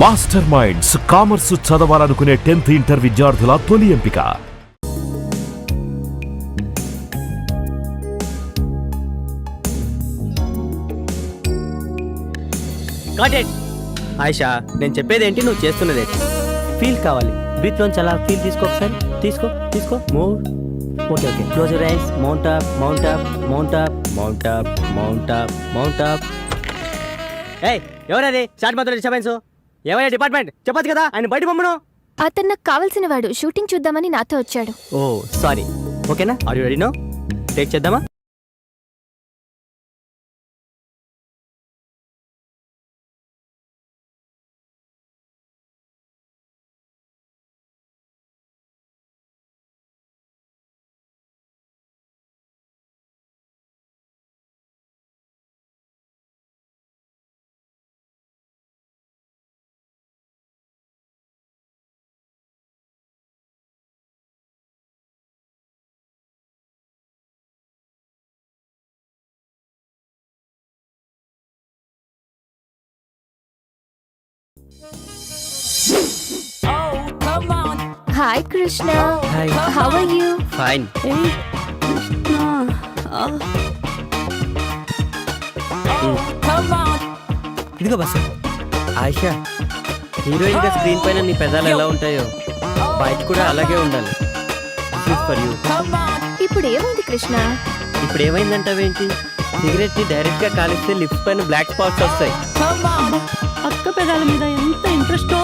Master minds commerce చదవాలనుకునే 10th inter విద్యార్థుల తొలి ఎంపిక. ఆయిషా, నేను చెప్పేది ఏంటి, నువ్వు చేస్తున్నది ఫీల్ కావాలి. బ్రీత్ లోంచి అలా ఫీల్ తీసుకో, ఒకసారి తీసుకో తీసుకో. More. Okay okay, close your eyes. Mount up, mount up, mount up, mount up, mount up, mount up. ఏయ్, ఎవరది షార్ట్ మాత్రం డిస్టర్బెన్స్? ఏమయ్యా డిపార్ట్మెంట్, చెప్పొచ్చు కదా ఆయన బయట పంపను. అతను నాకు కావాల్సిన వాడు, షూటింగ్ చూద్దామని నాతో వచ్చాడు. Oh sorry. ఓకేనా, are you ready no? Take చేద్దామా? Hi Krishna. Hi. How are you? Fine. ఇదిగో బస్సు. ఆయిషా, హీరోయిన్ గా స్క్రీన్ పైన నీ పెదాలు ఎలా ఉంటాయో బయట కూడా అలాగే ఉండాలి. For you. ఇప్పుడు ఏమైంది కృష్ణ? ఇప్పుడు ఏమైందంటావేంటి? సిగరెట్ ని డైరెక్ట్ గా కాలిస్తే లిప్స్ పైన బ్లాక్ స్పాట్స్ వస్తాయి. అక్క పెదాల మీద ఎంత ఇంట్రెస్ట్.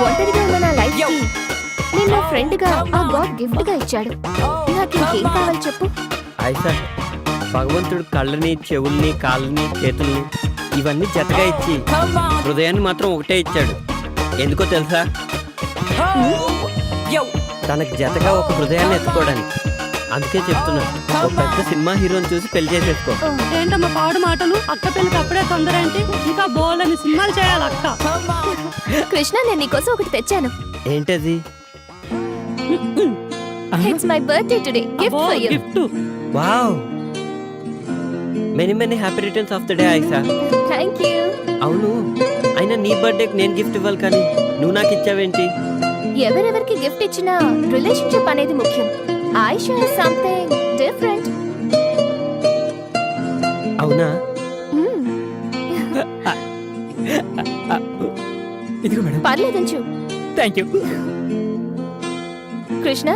ఒంటరిగా ఉన్న నా లైఫ్ కి నేను నా ఫ్రెండ్ గా ఆ గాడ్ గిఫ్ట్ గా ఇచ్చాడు. నాకు ఇంకేం కావాలి చెప్పు? ఆయిషా, భగవంతుడు కళ్ళని, చెవుల్ని, కాళ్ళని, చేతుల్ని ఇవన్నీ జతగా ఇచ్చి హృదయాన్ని మాత్రం ఒకటే ఇచ్చాడు. ఎందుకో తెలుసా? తనకి జతగా ఒక హృదయాన్ని ఎత్తుకోవడానికి. అందుకే చెప్తున్నా, ఒక పెద్ద సినిమా హీరోని చూసి పెళ్లి చేసేసుకో. ఏంటమ్మా పాడు మాటలు? అక్క పెళ్ళికి అప్పుడే తొందర ఏంటి? ఇంకా బోలని సినిమాలు చేయాలి అక్క. కృష్ణ, నేను నీకోసం ఒకటి తెచ్చాను. ఏంటది? It's my birthday today. Gift for you. Gift. Wow, many many happy returns of the day Ayesha. Thank you. అవును, అయినా నీ బర్త్డేకి నేను గిఫ్ట్ ఇవ్వాలి కానీ నువ్వు నాకు ఇచ్చావేంటి? ఎవరెవరికి గిఫ్ట్ ఇచ్చినా రిలేషన్షిప్ అనేది ముఖ్యం. Ayesha is something different. అవునా? ఇదిగో మేడం. పర్లేదంచు. Thank you. Krishna.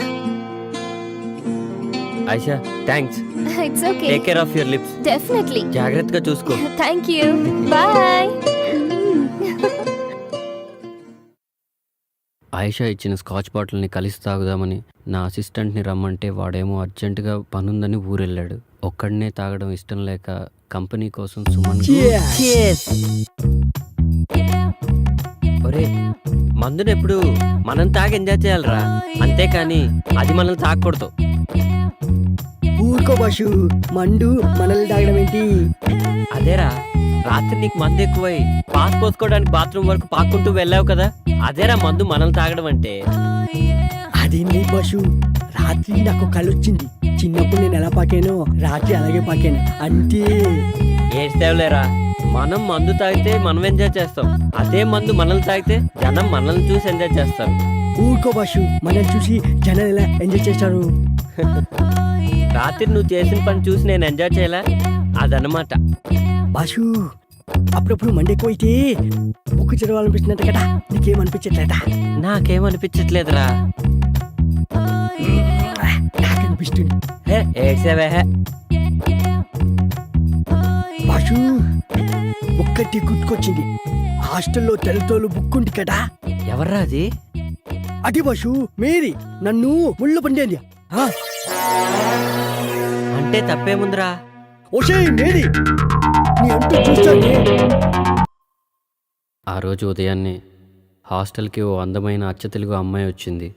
Ayesha, thanks. It's okay. Take care of your lips. Definitely. జాగ్రత్తగా చూసుకో. Thank you. బాయ్. ఆయిషా ఇచ్చిన స్కాచ్ బాటిల్ని కలిసి తాగుదామని నా అసిస్టెంట్ని రమ్మంటే వాడేమో అర్జెంటుగా పనుందని ఊరెళ్ళాడు. ఒక్కడనే తాగడం ఇష్టం లేక కంపెనీ కోసం సుమన్. ఒరే, మందుని ఎప్పుడు మనం తాగి ఎంజాయ్ చేయాలరా, అంతేకాని అది మనల్ని తాగకూడదు. ఊరుకో బాషు, మండు మనల్ని తాగడం ఏంటి? అదేరా, రాత్రి నీకు మందు ఎక్కువై పాస్ పోసుకోవడానికి బాత్రూమ్ వరకు పాక్కుంటూ వెళ్ళావు కదా, అదేరా మందు మనల్ని తాగడం అంటే. అదేంటి బాషు, రాత్రి నాకు కళ్ళు వచ్చింది. చిన్నప్పుడు నేను ఎలా పాకానో రాత్రి అలాగే పాకాను అంతే. ఏడ్చేవలేరా, మనం మందు తాగితే మనం ఎంజాయ్ చేస్తాం, అదే మందు మనల్ని తాగితే జనం మనల్ని చూసి ఎంజాయ్ చేస్తారు. ఊరుకో బాషు, మనల్ని చూసి జనాలు ఎలా ఎంజాయ్ చేస్తారు? రాత్రి నువ్వు చేసిన పని చూసి నేను ఎంజాయ్ చేయలే, అదనమాట. బాషు, అప్పుడప్పుడు మండి ఎక్కువైతే బుక్ చదవాలనిపిస్తుందంట కదా, నీకేమనిపించట్లేదా? నాకేమనిపించట్లేదురా. నాకనిపిస్తుంది. ఏడ్చేవే. బాషు, ఒక్కటి గుర్తుకొచ్చింది. హాస్టల్లో తెరతోలు బుక్ ఉంది కదా. ఎవర్రా అది? అది బాషు, మేరీ నన్ను ముళ్ళు పండేది. అంటే తప్పేముందిరా? ఓషే మేరీ, నీ అంటూ చూస్తానే. ఆ రోజు ఉదయాన్నే హాస్టల్కి ఓ అందమైన అచ్చతెలుగు అమ్మాయి వచ్చింది.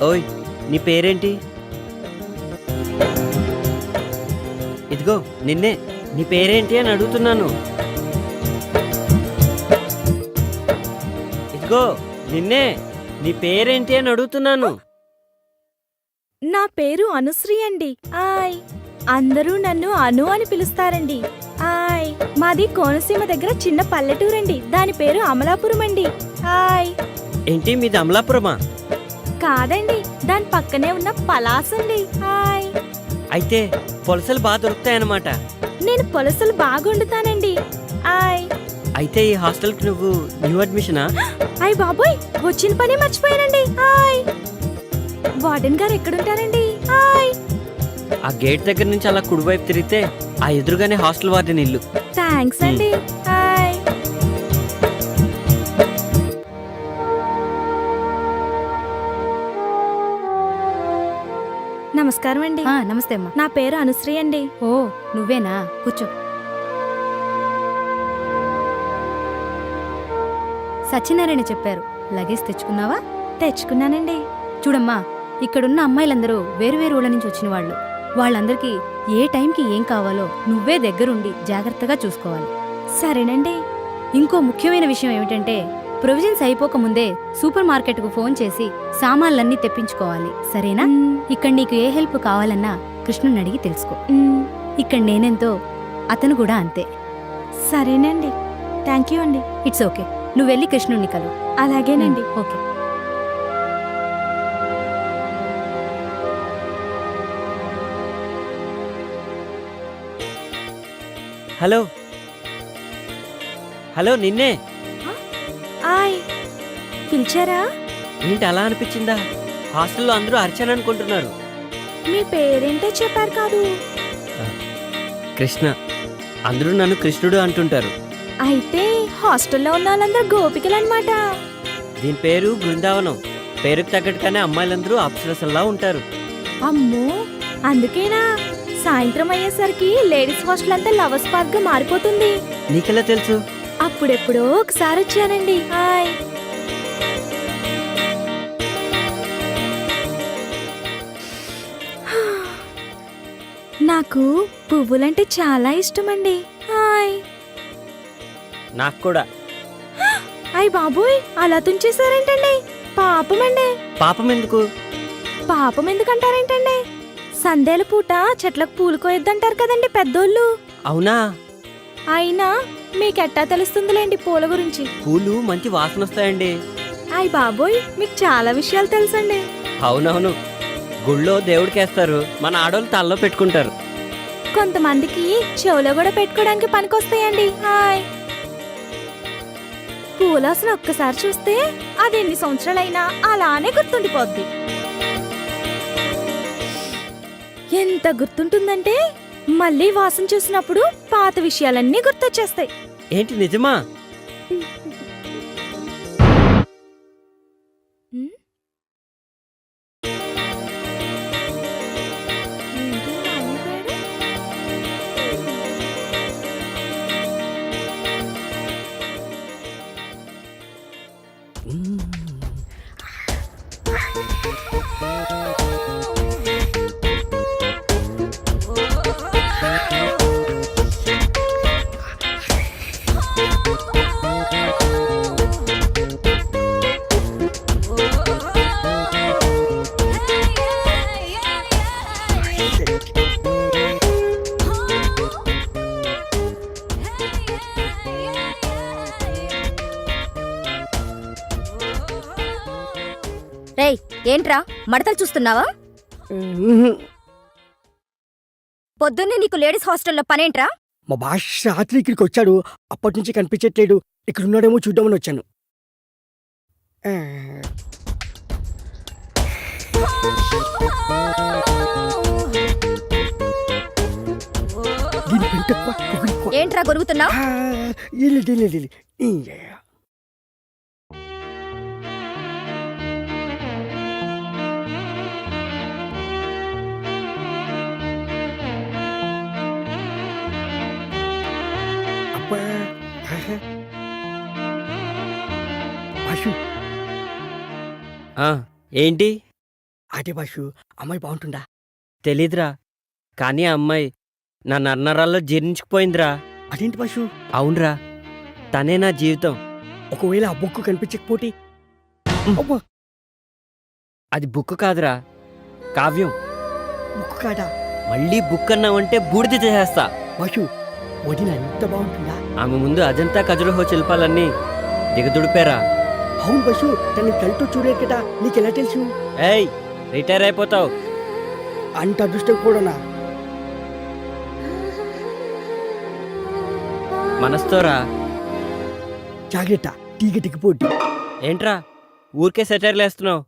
ఓయ్, నీ పేరేంటి? ఇదిగో నిన్నే, నీ పేరేంటి అని అడుగుతున్నాను. ఇదిగో నిన్నే, నీ పేరేంటి అని అడుగుతున్నాను. నా పేరు అనుశ్రీ అండి. ఆయ్ అందరూ నన్ను అను అని పిలుస్తారండి. ఆయ్ మాది కోనసీమ దగ్గర చిన్న పల్లెటూరండి. దాని పేరు అమలాపురం అండి. ఆయ్ ఏంటి మీది అమలాపురమా? కాదండి, దాని పక్కనే ఉన్న పలాసండి. ఆయ్ అయితే పొలసలు బాగా దొరుకుతాయన్నమాట. నేను పులసలు బాగా వండుతానండి. ఆయ్ అయితే ఈ హాస్టల్కి నువ్వు న్యూ అడ్మిషనా? ఆయ్ బాబోయ్, వచ్చిన పని మర్చిపోయానండి. ఆయ్ వార్డెన్ గారు ఎక్కడుంటారండి? ఆయ్ ఆ గేట్ దగ్గర నుంచి అలా కుడివైపు తిరిగితే ఆ ఎదురుగానే హాస్టల్ వార్డెన్ ఇల్లు. థ్యాంక్స్ అండి. ఆయ్ నమస్కారం అండి. నమస్తే అమ్మా. నా పేరు అనుశ్రీ అండి. ఓ నువ్వేనా, కూర్చో. సత్యనారాయణ చెప్పారు, లగేజ్ తెచ్చుకున్నావా? తెచ్చుకున్నానండి. చూడమ్మా, ఇక్కడున్న అమ్మాయిలందరూ వేరువేరు ఊళ్ళ నుంచి వచ్చిన వాళ్ళు. వాళ్ళందరికీ ఏ టైంకి ఏం కావాలో నువ్వే దగ్గరుండి జాగ్రత్తగా చూసుకోవాలి. సరేనండి. ఇంకో ముఖ్యమైన విషయం ఏమిటంటే, ప్రొవిజన్స్ అయిపోకముందే సూపర్ మార్కెట్కు ఫోన్ చేసి సామాన్లన్నీ తెప్పించుకోవాలి, సరేనా? ఇక్కడ నీకు ఏ హెల్ప్ కావాలన్నా కృష్ణుని అడిగి తెలుసుకో. ఇక్కడ నేనెంతో అతను కూడా అంతే. సరేనండి. థ్యాంక్ యూ అండి. ఇట్స్ ఓకే, నువ్వు వెళ్ళి కృష్ణుణ్ణి కలు. అలాగేనండి. ఓకే. హలో హలో, నిన్నే. ఆయ్ పిలిచారా? ఏంటి అలా అనిపించిందా? హాస్టల్లో అందరూ అర్చన అనుకుంటున్నారు. మీ పేరేంటో చెప్పారు కాదు. కృష్ణ. అందరూ నన్ను కృష్ణుడు అంటుంటారు. అయితే హాస్టల్లో ఉన్న వాళ్ళందరూ గోపికలు అనమాట. దీని పేరు బృందావనం. పేరుకు తగ్గట్టుగానే అమ్మాయిలందరూ అప్సరసల్లా ఉంటారు. అమ్మో, అందుకేనా సాయంత్రం అయ్యేసరికి లేడీస్ హాస్టల్ అంతా లవర్స్ పార్క్ గా మారిపోతుంది? నీకెలా తెలుసు? అప్పుడెప్పుడో ఒకసారి వచ్చానండి. హాయ్. నాకు పువ్వులంటే చాలా ఇష్టమండి. హాయ్. నాకు కూడా. అయ్ బాబోయ్, అలా తుంచేశారేంటండి? పాపమండి. పాపం ఎందుకు? పాపం ఎందుకంటారేంటండి? సందేల పూట చెట్లకు పూలు కోయొద్దంటారు కదండి పెద్దోళ్ళు. అవునా? అయినా మీకెట్టా తెలుస్తుందిలేండి పూల గురించి. పూలు మంచి వాసన వస్తాయండి. అయ్ బాబోయ్, మీకు చాలా విషయాలు తెలుసండి. అవునవును, గుళ్ళో దేవుడికేస్తారు, మన ఆడోళ్ళు తలలో పెట్టుకుంటారు. కొంతమందికి చెవులో కూడా పెట్టుకోవడానికి పనికొస్తాయండి. హాయ్. పూలాసన ఒక్కసారి చూస్తే అది ఎన్ని సంవత్సరాలైనా అలానే గుర్తుండిపోద్ది. ఎంత గుర్తుంటుందంటే మళ్ళీ వాసన చూసినప్పుడు పాత విషయాలన్నీ గుర్తొచ్చేస్తాయి. ఏంటి నిజమా? రేయ్, ఏంట్రా మడతలు చూస్తున్నావా? పొద్దున్నే నీకు లేడీస్ హాస్టల్లో పనేంట్రా? మా భాష రాత్రి ఇక్కడికి వచ్చాడు, అప్పటి నుంచి కనిపించట్లేడు. ఇక్కడ ఉన్నాడేమో చూద్దామని వచ్చాను. దీని పెంటెక్కువ, పొగరెక్కువ. ఏంట్రా గొరుగుతున్నావు? ఏంటి? అదే బాషు అమ్మాయి బాగుంటుందా? తెలీదురా, కానీ ఆ అమ్మాయి నా నన్నరాల్లో జీర్ణించుకుపోయిందిరా. అదేంటి బాషు? అవునరా, తనే నా జీవితం. ఒకవేళ ఆ బుక్ కనిపించకపోతే? అబ్బా, అది బుక్ కాదురా, కావ్యం. బుక్ కాదా? మళ్ళీ బుక్ అన్నావంటే బూడిద చేసేస్తా. బాషు వదిన ఎంత బాగుంటుందా? ఆమె ముందు అజంతా ఖజురహో శిల్పాలన్నీ దిగదుడిపారా. అవును బాషు, తన కళ్ళతో చూడలేదు కదా, నీకెలా తెలుసు? ఏయ్, రిటైర్ అయిపోతావు. అంత అదృష్టం కూడానా? మనస్తోరా. జాగ్రత్త, టీగటికి పోటీ. ఏంట్రా ఊరికే సెటైర్లు వేస్తున్నావు?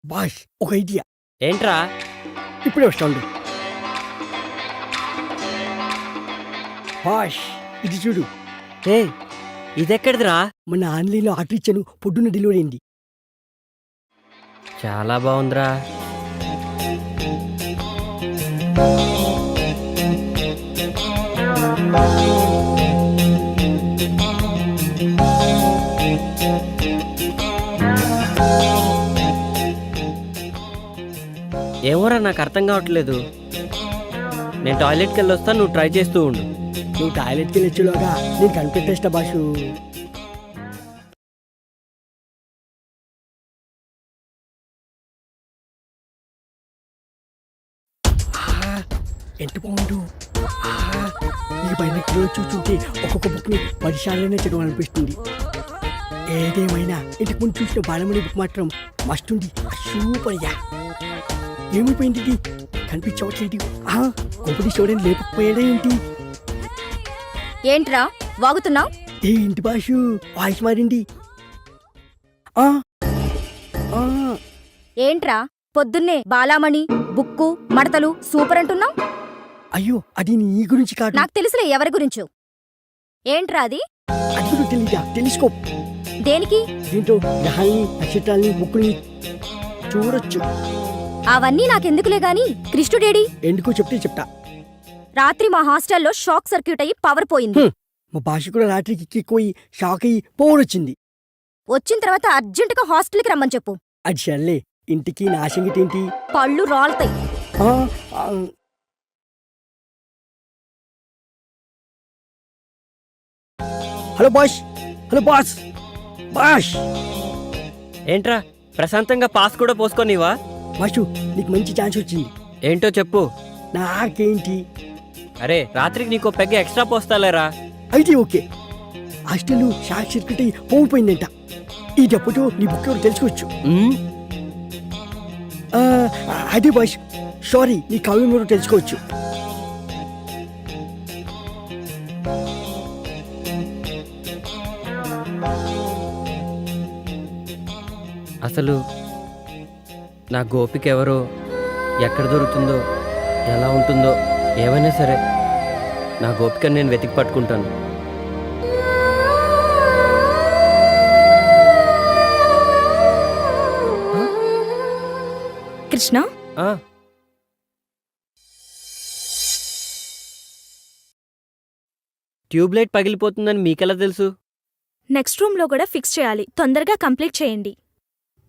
బాష్, ఒక ఐడియా. ఏంట్రా? ఇప్పుడే వస్తాండు. బాష్, ఇది చూడు. ఏ, ఇదెక్కడిదిరా? మన ఆన్లైన్లో ఆర్డర్ ఇచ్చాను, పొద్దున్న డెలివరీ అయింది. చాలా బాగుందిరా. ఏమోరా, నాకు అర్థం కావట్లేదు. నేను టాయిలెట్కి వెళ్ళి వస్తాను, నువ్వు ట్రై చేస్తూ ఉండు. నువ్వు టాయిలెట్కి వెళ్ళొచ్చులోగా నేను కనిపెట్టేస్తా బాషు. ఎంత బాగుండు. ఈ పైన కిలో చూస్తుంటే ఒక్కొక్క బుక్ని 10 సార్లైనా చదవాలనిపిస్తుంది. ఏదేమైనా ఇంటికి ముందు చూసిన బాలమణి బుక్ మాత్రం మస్తుంది. Super yeah. ఏమైపోయింది ఇది? కనిపించవట్లేదు. కొంపటి చూడని లేకపోయాడా ఏంటి? ఏంట్రా వాగుతున్నావు? ఏంటి బాషు వాయిస్ మారింది? ఆ, ఆ, ఏంట్రా పొద్దున్నే బాలామణి బుక్కు మడతలు సూపర్ అంటున్నావు? అయ్యో, అది నీ గురించి కాదు. నాకు తెలుసులే ఎవరి గురించో. ఏంట్రా అది? అది కూడా తెలీదా? తెలుసుకో. దేనికి? దీంట్లో గ్రహాల్ని, నక్షత్రాల్ని, బుక్కుల్ని చూడొచ్చు. అవన్నీ నాకెందుకులే గాని కృష్ణుడేడి? ఎందుకో చెప్తే చెప్తా. రాత్రి మా హాస్టల్లో షాక్ సర్క్యూట్ అయ్యి పవర్ పోయింది. మా భాష కూడా రాత్రికి ఎక్కిపోయి షాక్ అయ్యి పవర్ వచ్చింది. వచ్చిన తర్వాత అర్జెంటుగా హాస్టల్కి రమ్మని చెప్పు. అది సర్లే, ఇంటికి నా సంగతి ఏంటి? పళ్ళు రాలుతాయి. ఆ, ఆ, hello boss, hello boss, boss. ఏంట్రా, ప్రశాంతంగా పాస్ కూడా పోసుకోనివా? బాషు, నీకు మంచి ఛాన్స్ వచ్చింది. ఏంటో చెప్పు. నాకేంటి? అరే, రాత్రికి నీకో పెగ్గ ఎక్స్ట్రా పోస్తాలేరా. అయితే ఓకే. హాస్టల్ షాక్ సర్క్యూట్ అయ్యి పోయిపోయిందంట. ఈ చెప్పతో నీ బుక్ ఎవరు తెలుసుకోవచ్చు. ఆ, అదే బాష్, సారీ, నీ కావ్యం ఎవరు తెలుసుకోవచ్చు. అసలు నా గోపిక ఎవరో, ఎక్కడ దొరుకుతుందో, ఎలా ఉంటుందో, ఏమైనా సరే నా గోపికని నేను వెతికి పట్టుకుంటాను. కృష్ణ, ఆ, ట్యూబ్లైట్ పగిలిపోతుందని మీకెలా తెలుసు? నెక్స్ట్ రూమ్ లో కూడా ఫిక్స్ చేయాలి. తొందరగా కంప్లీట్ చేయండి.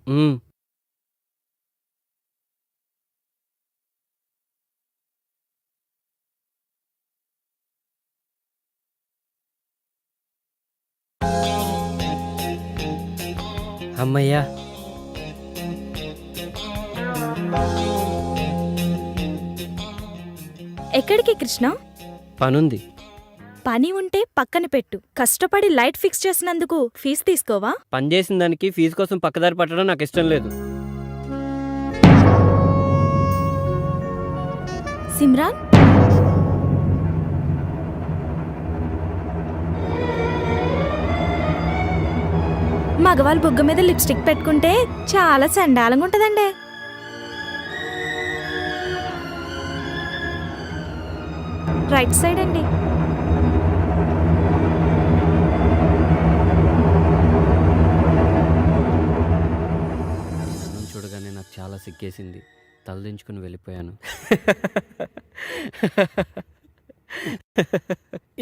మ్మ్. అమ్మయ్యా. ఎక్కడికి కృష్ణ? పనుంది. పని ఉంటే పక్కన పెట్టు. కష్టపడి లైట్ ఫిక్స్ చేసినందుకు ఫీజు తీసుకోవా? పని చేసిన దానికి ఫీజు కోసం పక్కదారి పట్టడం నాకు ఇష్టం లేదు. సిమ్రాన్, మగవాళ్ళు బుగ్గ మీద లిప్స్టిక్ పెట్టుకుంటే చాలా చండాలంగా ఉంటదండి. రైట్ సైడ్ అండి. చూడగానే నాకు చాలా సిగ్గేసింది. తలదించుకుని వెళ్ళిపోయాను.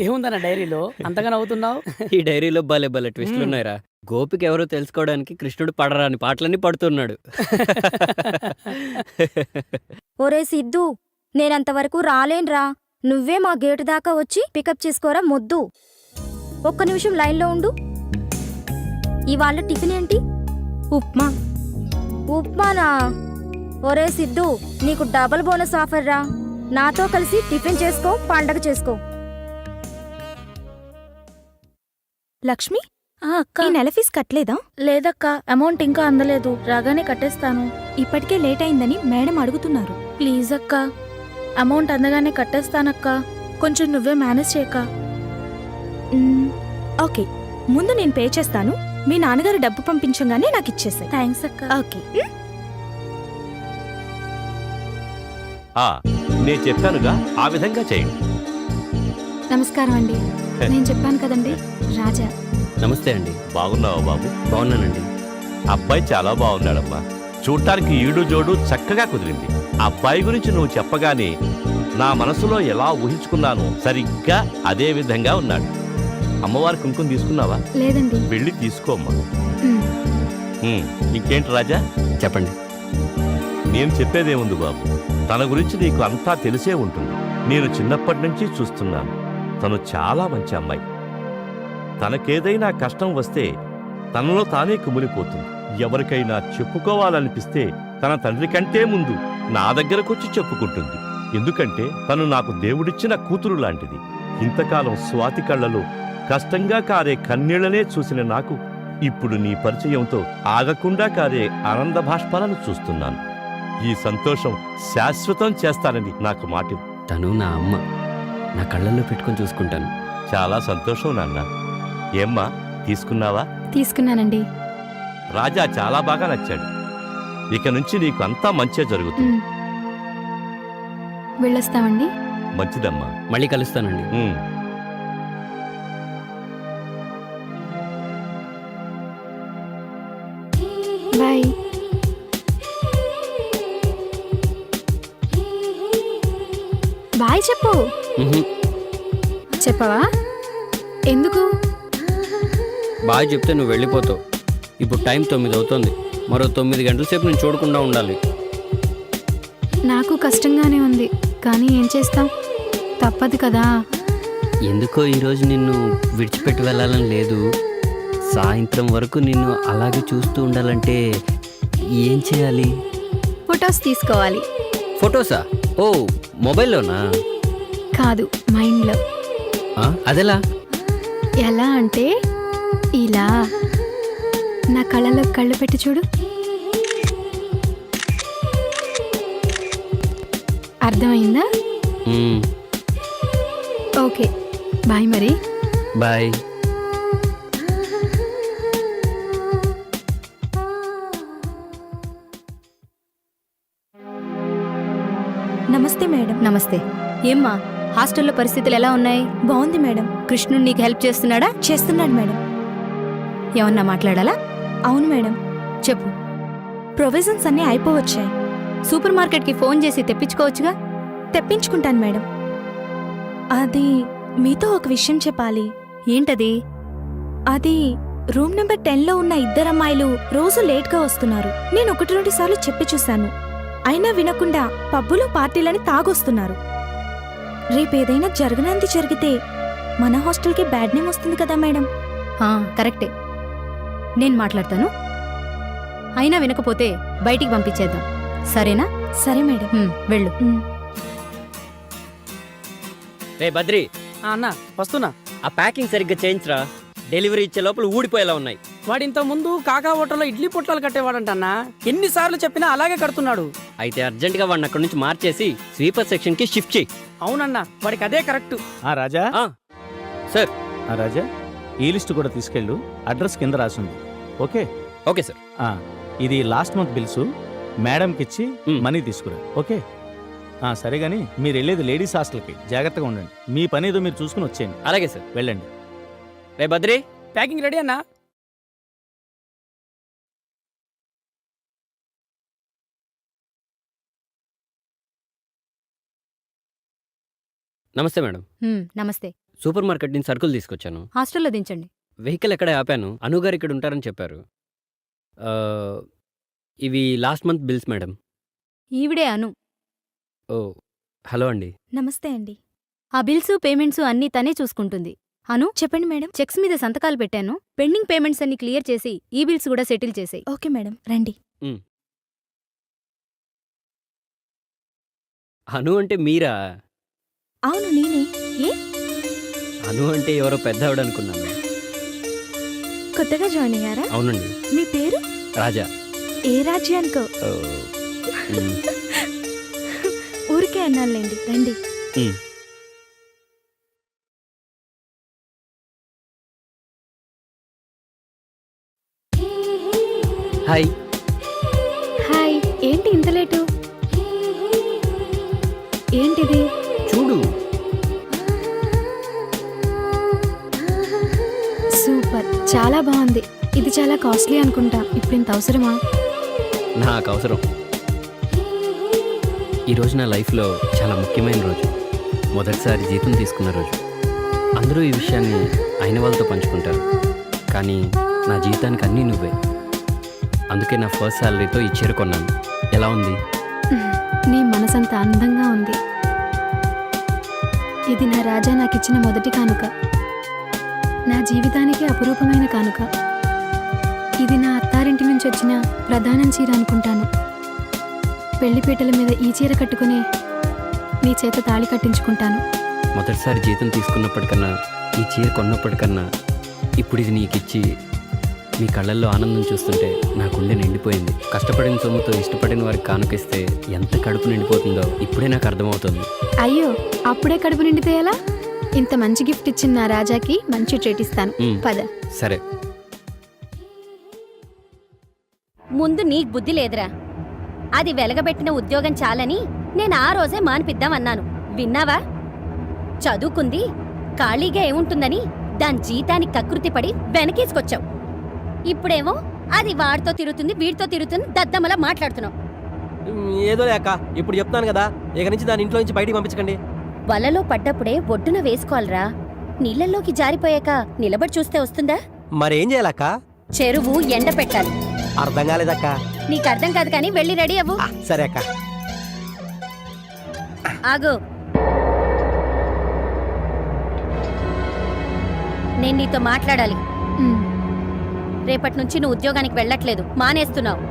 ఏముందన్న డైరీలో అంతగా నవ్వుతున్నావు? ఈ డైరీలో భలే భలే ట్విస్టులు ఉన్నాయిరా. గోపిక ఎవరో తెలుసుకోవడానికి కృష్ణుడు పడరాని పాటలన్నీ పడుతున్నాడు. ఒరే సిద్ధు, నేనంతవరకు రాలేన్రా. నువ్వే మా గేటు దాకా వచ్చి పికప్ చేసుకోరా మొద్దు. ఒక్క నిమిషం లైన్లో ఉండు. ఇవాళ టిఫిన్ ఏంటి? ఉప్మా. ఉప్మానా? ఒరే సిద్ధు, నీకు డబుల్ బోనస్ ఆఫర్ రా. నాతో కలిసి టిఫిన్ చేసుకో, పండగ చేసుకో. లక్ష్మి, అక్క ఈ నెల ఫీజు కట్టలేదా? లేదక్క, అమౌంట్ ఇంకా అందలేదు. రాగానే కట్టేస్తాను. ఇప్పటికే లేట్ అయిందని మేడం అడుగుతున్నారు. ప్లీజ్ అక్క, అమౌంట్ అందగానే కట్టేస్తానక్క. కొంచెం నువ్వే మేనేజ్ చేయక. ఓకే, ముందు నేను పే చేస్తాను. మీ నాన్నగారు డబ్బు పంపించగానే నాకు ఇచ్చేసాయి. థ్యాంక్స్ అక్క. ఓకే. నేను చెప్పానుగా, ఆ విధంగా చేయండి. నమస్కారం అండి. నేను చెప్పాను కదండి, రాజా. నమస్తే అండి. బాగున్నావా బాబు? బాగున్నానండి. అబ్బాయి చాలా బాగున్నాడమ్మా. చూడటానికి ఈడు జోడు చక్కగా కుదిరింది. అబ్బాయి గురించి నువ్వు చెప్పగానే నా మనసులో ఎలా ఊహించుకున్నానో సరిగ్గా అదే విధంగా ఉన్నాడు. అమ్మవారి కుంకుమ తీసుకున్నావా? లేదండి. వెళ్ళి తీసుకోమ్మా. ఇంకేంటి రాజా? చెప్పండి. నేను చెప్పేదేముంది బాబు, తన గురించి నీకు అంతా తెలిసే ఉంటుంది. నేను చిన్నప్పటి నుంచి చూస్తున్నాను. తను చాలా మంచి అమ్మాయి. తనకేదైనా కష్టం వస్తే తనలో తానే కుమిలిపోతుంది. ఎవరికైనా చెప్పుకోవాలనిపిస్తే తన తండ్రి కంటే ముందు నా దగ్గరకొచ్చి చెప్పుకుంటుంది. ఎందుకంటే తను నాకు దేవుడిచ్చిన కూతురు లాంటిది. ఇంతకాలం స్వాతి కళ్ళలో కష్టంగా కారే కన్నీళ్లనే చూసిన నాకు ఇప్పుడు నీ పరిచయంతో ఆగకుండా కారే ఆనంద భాష్పాలను చూస్తున్నాను. ఈ సంతోషం శాశ్వతం చేస్తానని నాకు మాట ఇవ్వు. తను నా అమ్మ. నా కళ్ళల్లో పెట్టుకొని చూసుకుంటాను. చాలా సంతోషం నాన్న. ఏమ్మా, తీసుకున్నావా? తీసుకున్నానండి. రాజా చాలా బాగా నచ్చాడు. ఇక నుంచి నీకు అంతా మంచే జరుగుతుంది. వెళ్ళొస్తామండి. మంచిదమ్మా. మళ్ళీ కలుస్తానండి. బాయ్. బాయ్ చెప్పు. చెప్పవా? ఎందుకు? బాగా చెప్తే నువ్వు వెళ్ళిపోతావు. ఇప్పుడు టైం 9 అవుతుంది. మరో 9 గంటల సేపు నేను చూడకుండా ఉండాలి. నాకు కష్టంగానే ఉంది, కానీ ఏం చేస్తాం, తప్పదు కదా. ఎందుకో ఈరోజు నిన్ను విడిచిపెట్టి వెళ్ళాలని లేదు. సాయంత్రం వరకు నిన్ను అలాగే చూస్తూ ఉండాలంటే ఏం చేయాలి? ఫొటోస్ తీసుకోవాలి. ఫొటోసా? ఓ, మొబైల్లోనా? కాదు, మైండ్లో. అదెలా? ఎలా అంటే ఇలా నా కళ్ళలో కళ్ళు పెట్టి చూడు. అర్థమైందా? ఓకే, బాయ్ మరి. బాయ్. నమస్తే మేడం. నమస్తే. ఏమ్మా, హాస్టల్లో పరిస్థితులు ఎలా ఉన్నాయి? బాగుంది మేడం. కృష్ణుడు నీకు హెల్ప్ చేస్తున్నాడా? చేస్తున్నాడు మేడం. ఏమన్నా మాట్లాడాలా? అవును మేడం. చెప్పు. ప్రొవిజన్స్ అన్నీ అయిపోవచ్చాయి. సూపర్ మార్కెట్కి ఫోన్ చేసి తెప్పించుకోవచ్చుగా? తెప్పించుకుంటాను మేడం. అది మీతో ఒక విషయం చెప్పాలి. ఏంటది? అది రూమ్ నెంబర్ 10లో ఉన్న 2 అమ్మాయిలు రోజు లేట్గా వస్తున్నారు. నేను 1-2 సార్లు చెప్పి చూశాను, అయినా వినకుండా పబ్బులో పార్టీలని తాగొస్తున్నారు. రేపేదైనా జరగనంది జరిగితే మన హాస్టల్కి బ్యాడ్ నేమ్ వస్తుంది కదా మేడం. కరెక్టే. నేను మాట్లాడతాను. అయినా వినకపోతే బయటికి పంపించేద్దాం, సరేనా? సరే మేడం. వెళ్ళు. రే బద్రి, అన్నా వస్తున్నా. ఆ ప్యాకింగ్ సరిగ్గా చేయించరా. డెలివరీ ఇచ్చే లోపల ఊడిపోయేలా ఉన్నాయి. వాడు ఇంత ముందు కాకా హోటల్లో ఇడ్లీ పొట్లాలు కట్టేవాడంటన్నా. ఎన్నిసార్లు చెప్పినా అలాగే కడుతున్నాడు. అయితే అర్జెంటుగా వాడిని అక్కడి నుంచి మార్చేసి స్వీపర్ సెక్షన్ కి షిఫ్ట్ చేయి. అవునన్నా, వాడికి అదే కరెక్ట్. రాజా. సార్. రాజా, ఈ లిస్ట్ కూడా తీసుకెళ్ళు. అడ్రస్ కింద రాసింది. ఓకే? Okay sir. ఇది లాస్ట్ మంత్ బిల్స్. మేడంకి ఇచ్చి మనీ తీసుకురా. ఓకే? సరే గానీ మీరు వెళ్ళేది లేడీస్ హాస్టల్కి. జాగ్రత్తగా ఉండండి. మీ పని ఏదో మీరు చూసుకుని వచ్చేయండి. అలాగే సార్. వెళ్ళండి. రే బద్రి, ప్యాకింగ్ రెడీ అన్నా? నమస్తే మేడం. నమస్తే. సూపర్ మార్కెట్ నుంచి సరుకులు తీసుకొచ్చాను. హాస్టల్లో దించండి. వెహికల్ ఎక్కడ ఆపాను అనుగారు ఇక్కడ ఉంటారని చెప్పారు. ఆ, ఇవి లాస్ట్ మంత్ బిల్స్ మేడం. ఈవిడే అను. ఓ హలో అండి. నమస్తే అండి. ఆ బిల్సు పేమెంట్సు అన్నీ తనే చూసుకుంటుంది. అను, చెప్పండి మేడం. చెక్స్ మీద సంతకాలు పెట్టాను. పెండింగ్ పేమెంట్స్ అన్ని క్లియర్ చేసి ఈ బిల్స్ కూడా సెటిల్ చేసేయ్. ఓకే మేడం, రండి. అను అంటే మీరా? అవును నేనే. ఏ అను అంటే ఎవరో పెద్ద ఆవిడ అనుకున్నాను. కొత్తగా జాయిన్ అయ్యారా? అవునండి. మీ పేరు? రాజా. ఏ రాజ్యానికో? ఓ, మ్, ఊరికే అన్నానులేండి, రండి. మ్. హాయ్. హాయ్, ఏంటి ఇంత లేటు? ఏంటిది? చూడు. సూపర్, చాలా బాగుంది. ఇది చాలా కాస్ట్లీ అనుకుంటా. ఇప్పుడు ఇంత అవసరమా? నాకు అవసరం. ఈరోజు నా లైఫ్లో చాలా ముఖ్యమైన రోజు. మొదటిసారి జీతం తీసుకున్న రోజు. అందరూ ఈ విషయాన్ని అయిన వాళ్ళతో పంచుకుంటారు, కానీ నా జీవితానికి అన్నీ నువ్వే. అందుకే నా ఫస్ట్ శాలరీతో ఈ చీర కొన్నాను. ఎలా ఉంది? నీ మనసంత అందంగా ఉంది. ఇది నా రాజా నాకిచ్చిన మొదటి కానుక. నా జీవితానికి అపురూపమైన కానుక. ఇది నా అత్తారింటి నుంచి వచ్చిన ప్రధానం చీర అనుకుంటాను. పెళ్లిపీటల మీద ఈ చీర కట్టుకునే నీ చేత తాళి కట్టించుకుంటాను. మొదటిసారి జీతం తీసుకున్నప్పటికన్నా, ఈ చీర కొన్నప్పటికన్నా, ఇప్పుడు ఇది నీకిచ్చి మీ కళ్ళల్లో ఆనందం చూస్తుంటే నా గుండె నిండిపోయింది. కష్టపడిన సొమ్ముతో ఇష్టపడిన వారికి కానుకిస్తే ఎంత కడుపు నిండిపోతుందో ఇప్పుడే నాకు అర్థమవుతుంది. అయ్యో, అప్పుడే కడుపు నిండితే ఎలా? ఇంత మంచి గిఫ్ట్ ఇచ్చిన నా రాజాకి మంచి ట్రీట్ ఇస్తాను. పద. సరే. ముందు నీకు బుద్ధి లేదురా. అది వెలగబెట్టిన ఉద్యోగం చాలని నేను ఆ రోజే మానిపిద్దామన్నాను. విన్నావా? చదువుకుంది ఖాళీగా ఏముంటుందని దాని జీతానికి కకృతిపడి వెనకేసుకొచ్చావు. ఇప్పుడేమో అది వాడితో తిరుగుతుంది, వీడితో తిరుగుతుంది, దద్దమ్మలా మాట్లాడుతున్నావు. ఏదో లేక ఇప్పుడు చెప్తాను కదా, ఇక నుంచి దాని ఇంట్లో నుంచి బయటికి పంపించకండి. వలలో పడ్డప్పుడే ఒడ్డున వేసుకోవాలరా. నీళ్ళల్లోకి జారిపోయాక నిలబడి చూస్తే వస్తుందా? మరేం చేయాలక్క? చెరువు ఎండ పెట్టాలి. అర్థం కాలేదక్క. నీకు అర్థం కాదు కానీ వెళ్ళి రెడీ అవ్వు. సరే అక్క. ఆగు, నేను నీతో మాట్లాడాలి. రేపటి నుంచి నువ్వు ఉద్యోగానికి వెళ్ళట్లేదు, మానేస్తున్నావు.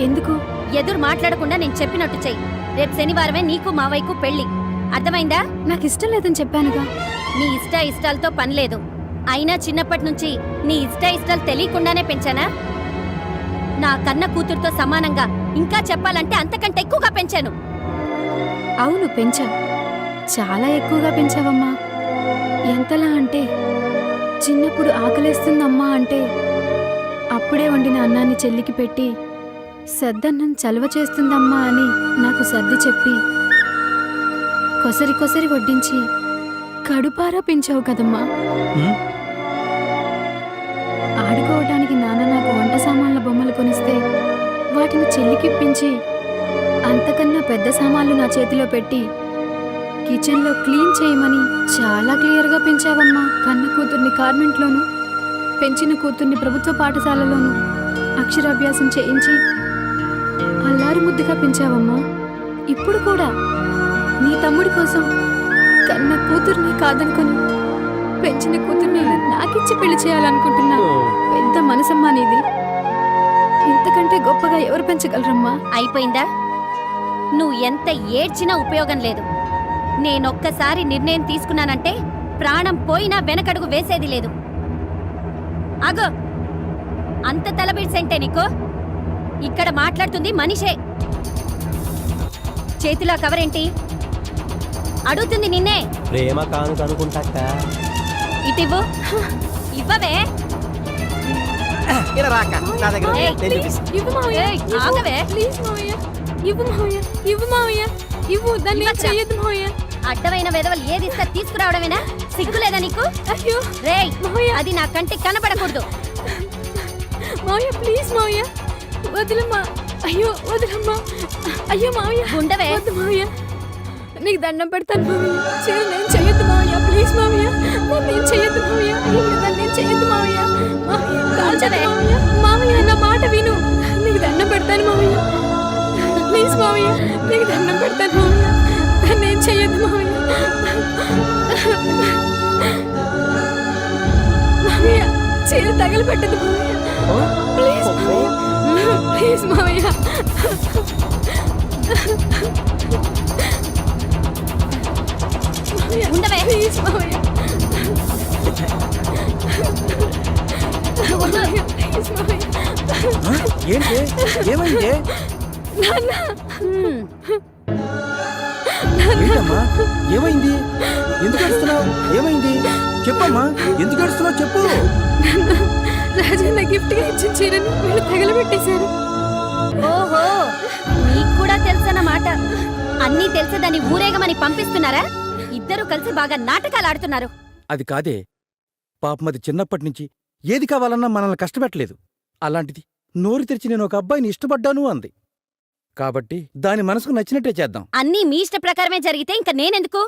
ఎందుకు? ఎదురు మాట్లాడకుండా నేను చెప్పినట్టు చెయ్యి. రేపు శనివారమే నీకు మావయ్యకు పెళ్లి. అర్థమైందా? నాకు ఇష్టం లేదని చెప్పానుగా. నీ ఇష్టాలతో పని లేదు. అయినా చిన్నప్పటి నుంచి నీ ఇష్టాలు తెలియకుండానే పెంచానా? నా కన్న కూతురుతో సమానంగా, ఇంకా చెప్పాలంటే అంతకంటే ఎక్కువగా పెంచాను. అవును, పెంచావు. చాలా ఎక్కువగా పెంచావమ్మా. ఎంతలా అంటే చిన్నప్పుడు ఆకలేస్తుందమ్మా అంటే అప్పుడే వండిన అన్నాన్ని చెల్లికి పెట్టి సద్దన్నం చలువ చేస్తుందమ్మా అని నాకు సర్ది చెప్పి కొసరి కొసరి వడ్డించి కడుపారా పెంచావు కదమ్మా. ఆడుకోవడానికి నాన్న నాకు వంట సామాన్ల బొమ్మలు కొనిస్తే వాటిని చెల్లికిప్పించి అంతకన్నా పెద్ద సామాన్లు నా చేతిలో పెట్టి కిచెన్లో క్లీన్ చేయమని చాలా క్లియర్గా పెంచావమ్మా. కన్న కూతుర్ని కాన్వెంట్లోను, పెంచిన కూతుర్ని ప్రభుత్వ పాఠశాలలోను అక్షరాభ్యాసం చేయించి అల్లారు ముద్దుగా పెంచావమ్మా. ఇప్పుడు కూడా నీ తమ్ముడి కోసం కన్న కూతుర్ని కాదనుకొని పెంచిన కూతుర్ని నాకిచ్చి పెళ్లి చేయాలనుకుంటున్నా. పెద్ద మనసమ్మా నీది. ఇంతకంటే గొప్పగా ఎవరు పెంచగలరమ్మా? అయిపోయిందా? నువ్వు ఎంత ఏడ్చినా ఉపయోగం లేదు. నేనొక్కసారి నిర్ణయం తీసుకున్నానంటే ప్రాణం పోయినా వెనకడుగు వేసేది లేదు. ఆగో, అంత తలబిడ్సంటే నీకు? ఇక్కడ మాట్లాడుతుంది మనిషే. చేతిలో కవరేంటి? అడుగుతుంది నిన్నే. ప్రేమ కాను అనుకుంటాక. ఇటివ్వు. ఇవ్వవే. అడ్డమైన వెదవలు ఏది ఇస్తా తీసుకురావడమేనా? సిగ్గులేదా నీకు? రేయ్, అది నా కంటికి కనబడకూడదు. మావయ్య ప్లీజ్ మావయ్య వదిలమ్మా. అయ్యో వదిలమ్మా. అయ్యో మావయ్య ఉండవే. వద్దు మావయ్య, నీకు దండం పెడతాను మావయ్య. నేను చెయ్యొద్దు మావయ్య, ప్లీజ్ మావయ్య. నన్నేం చెయ్యొద్దు మావయ్య, నన్నేం చెయ్యొద్దు మావయ్య. మావయ్య, కాల్చవే. మావయ్య, నా మాట విను. నీకు దండం పెడతాను మావయ్య. ప్లీజ్ మావయ్య, నీకు దండం పెడతాను మావయ్య. నన్నేం చెయ్యొద్దు మావయ్య. మావయ్య, చీర తగలబెట్టదు మావయ్య. ప్లీజ్ మావయ్య, ప్లీజ్ మావయ్య. ఉండవే. ప్లీజ్ మావయ్య. మావయ్య, ప్లీజ్ మావయ్య. ఏంటి ఏమైంది? ఏంటమ్మా ఏమైంది? ఎందుకు ఏడుస్తున్నావు? ఏమైంది చెప్పమ్మా, ఎందుకు ఏడుస్తున్నావు చెప్పు. రాజన్న గిఫ్ట్ గా ఇచ్చిన చీరను వీళ్ళు తగలబెట్టేశారు. ఓహో, నీకు కూడా తెలుసన్నమాట. అన్నీ తెలిసేదాన్ని ఊరేగమని పంపిస్తున్నారా? ఇద్దరు కలిసి బాగా నాటకాలు ఆడుతున్నారు. అది కాదే పాపమది చిన్నప్పటి నుంచి ఏది కావాలన్నా మనల్ని కష్టపెట్టలేదు. అలాంటిది నోరు తెరిచి నేను ఒక అబ్బాయిని ఇష్టపడ్డాను అంది. కాబట్టి దాని మనసుకు నచ్చినట్టే చేద్దాం. అన్నీ మీ ఇష్ట ప్రకారమే జరిగితే ఇంక నేనెందుకు?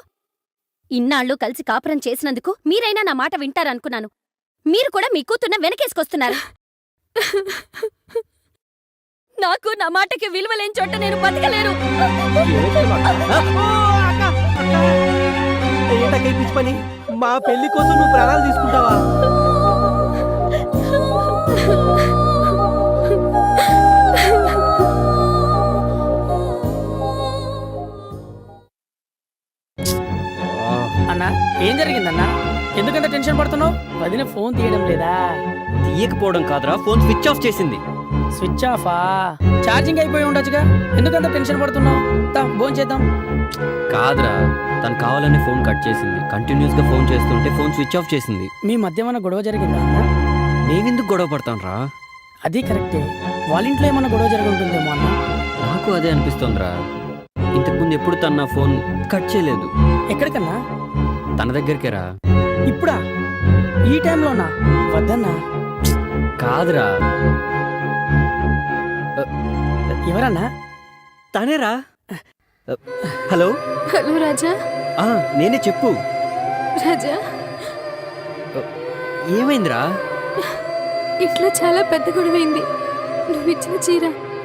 ఇన్నాళ్ళు కలిసి కాపురం చేసినందుకు మీరైనా నా మాట వింటారనుకున్నాను. మీరు కూడా మీ కూతున్న వెనకేసుకొస్తున్నారు. నాకు నా మాటకి విలువలేని చోట నేను బతకలేను. ఏంటక్కయ్య పిచ్చి పని? మా పెళ్లి కోసం నువ్వు ప్రాణాలు తీసుకుంటావా? అన్నా, ఏం జరిగిందన్నా? ఎందుకంత టెన్షన్ పడుతున్నావు? వదిన ఫోన్ తీయడం లేదా? తీయకపోవడం కాదురా, ఫోన్ స్విచ్ ఆఫ్ చేసింది. స్విచ్ ఆఫా? ఛార్జింగ్ అయిపోయి ఉండొచ్చుగా, ఎందుకంత టెన్షన్ పడుతున్నావు? ఫోన్ చేద్దాం. కాదురా, తను కావాలని ఫోన్ కట్ చేసింది. కంటిన్యూస్ గా ఫోన్ చేస్తుంటే ఫోన్ స్విచ్ ఆఫ్ చేసింది. మీ మధ్య ఏమన్నా గొడవ జరిగిందా అన్నా? నేనెందుకు గొడవ పడతాను రా? అది కరెక్టే, వాళ్ళ ఇంట్లో ఏమన్నా గొడవ జరిగి ఉంటుందేమో అన్నా. నాకు అదే అనిపిస్తోందిరా. ఇంతకుముందు ఎప్పుడు తన నా ఫోన్ కట్ చేయలేదు. ఎక్కడికన్నా? తన దగ్గరికే రా. ఇప్పుడా? ఈ టైంలోనా? వద్దన్నా. కాదురా, ఎవరన్నా? తనేరా. హలో. హలో రాజా. నేనే, చెప్పు. రాజా, ఏమైందిరా? ఇట్లా చాలా పెద్ద గొడవైంది. నువ్వు ఇచ్చిన చీర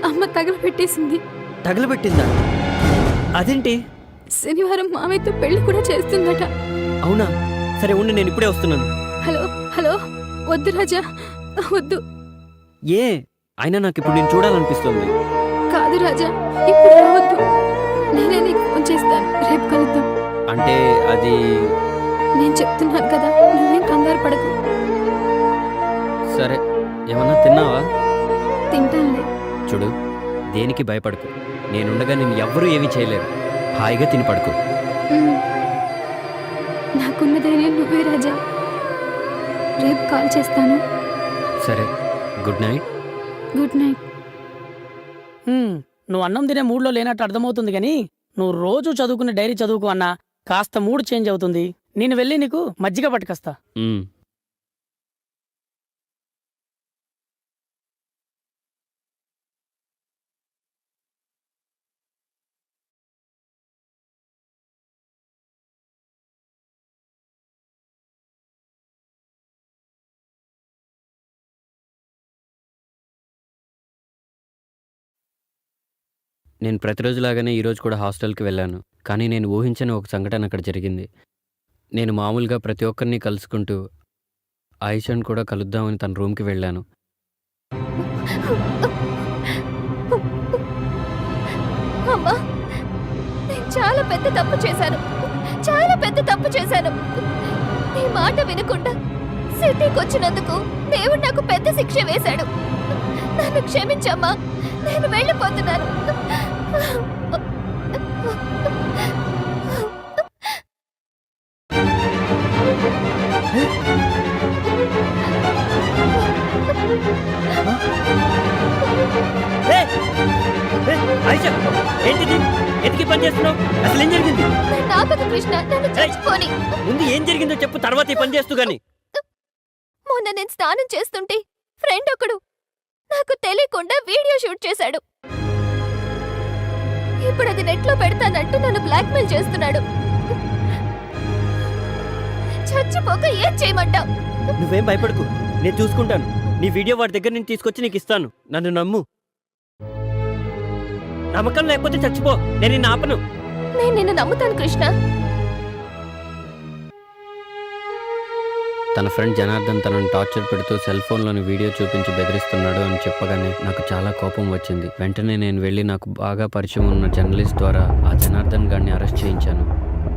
అమ్మ తగలబెట్టేసింది. తగలబెట్టిందా? అదేంటి? శనివారం మామయ్యతో పెళ్లి కూడా చేస్తుందట. అవునా? సరే ఉండి, నేను ఇప్పుడే వస్తున్నాను. Hello hello. వద్దు రాజా, వద్దు. ఏ అయినా నాకు ఇప్పుడు నేను చూడాలనిపిస్తుంది. కాదు రాజా, ఇప్పుడు రావద్దు. నేనే నీకు ఫోన్ చేస్తాను, రేపు కలుద్దాం. అంటే అది నేను చెప్తున్నాను కదా, నువ్వేం కంగారు పడకు. సరే, ఏమన్నా తిన్నావా? తింటానులే. చూడు, దేనికి భయపడకు. నేనుండగా నిన్ను ఎవ్వరూ ఏమీ చేయలేరు. హాయిగా తిని పడుకో. నాకున్న ధైర్యం నువ్వే రాజా. రేపు కాల్ చేస్తాను. సరే, గుడ్ నైట్. Good night. నువ్వు అన్నం తినే మూడ్లో లేనట్టు అర్థమవుతుంది కానీ నువ్వు రోజు చదువుకునే డైరీ చదువుకు అన్నా కాస్త మూడ్ చేంజ్ అవుతుంది. నేను వెళ్ళి నీకు మజ్జిగ పట్టుకొస్తా. నేను ప్రతిరోజులాగానే ఈరోజు కూడా హాస్టల్కి వెళ్ళాను. కానీ నేను ఊహించని ఒక సంఘటన అక్కడ జరిగింది. నేను మామూలుగా ప్రతి ఒక్కరిని కలుసుకుంటూ ఆయిషాని కూడా కలుద్దామని తన రూమ్కి వెళ్ళాను. అమ్మా, నేను చాలా పెద్ద తప్పు చేశాను. చాలా పెద్ద తప్పు చేశాను. నీ మాట వినకుండా సిటీకి వచ్చినందుకు దేవుడు నాకు పెద్ద శిక్ష వేశాడు. నన్ను క్షమించమ్మా, నేను వెళ్ళిపోతున్నాను. ఏంటిది? ఎందుకు పని చేస్తున్నావు? అసలు ఏం జరిగింది? నాపదు కృష్ణ, నన్ను చచ్చిపోని. ముందు ఏం జరిగిందో చెప్పు, తర్వాత ఈ పని చేస్తూ గాని. మొన్న నేను స్నానం చేస్తుంటే ఫ్రెండ్ ఒకడు నాకు తెలియకుండా వీడియో షూట్ చేశాడు. ఇప్పుడు అది నెట్లో పెడతానంటూ నన్ను బ్లాక్మెయిల్ చేస్తున్నాడు. చచ్చిపోక ఏం చేయమంటావు? నువ్వేం భయపడకు, నేను చూసుకుంటాను. నీ వీడియో వాడి దగ్గర నుంచి తీసుకొచ్చి నీకు ఇస్తాను. నన్ను నమ్ము. నమ్మకం లేకపోతే చచ్చిపో, నేను నిన్ను ఆపను. నేను నిన్ను నమ్ముతాను కృష్ణ. తన ఫ్రెండ్ జనార్దన్ తనను టార్చర్ పెడుతూ సెల్ ఫోన్లోని వీడియో చూపించి బెదిరిస్తున్నాడు అని చెప్పగానే నాకు చాలా కోపం వచ్చింది. వెంటనే నేను వెళ్ళి నాకు బాగా పరిచయం ఉన్న జర్నలిస్ట్ ద్వారా ఆ జనార్దన్ గారిని అరెస్ట్ చేయించాను.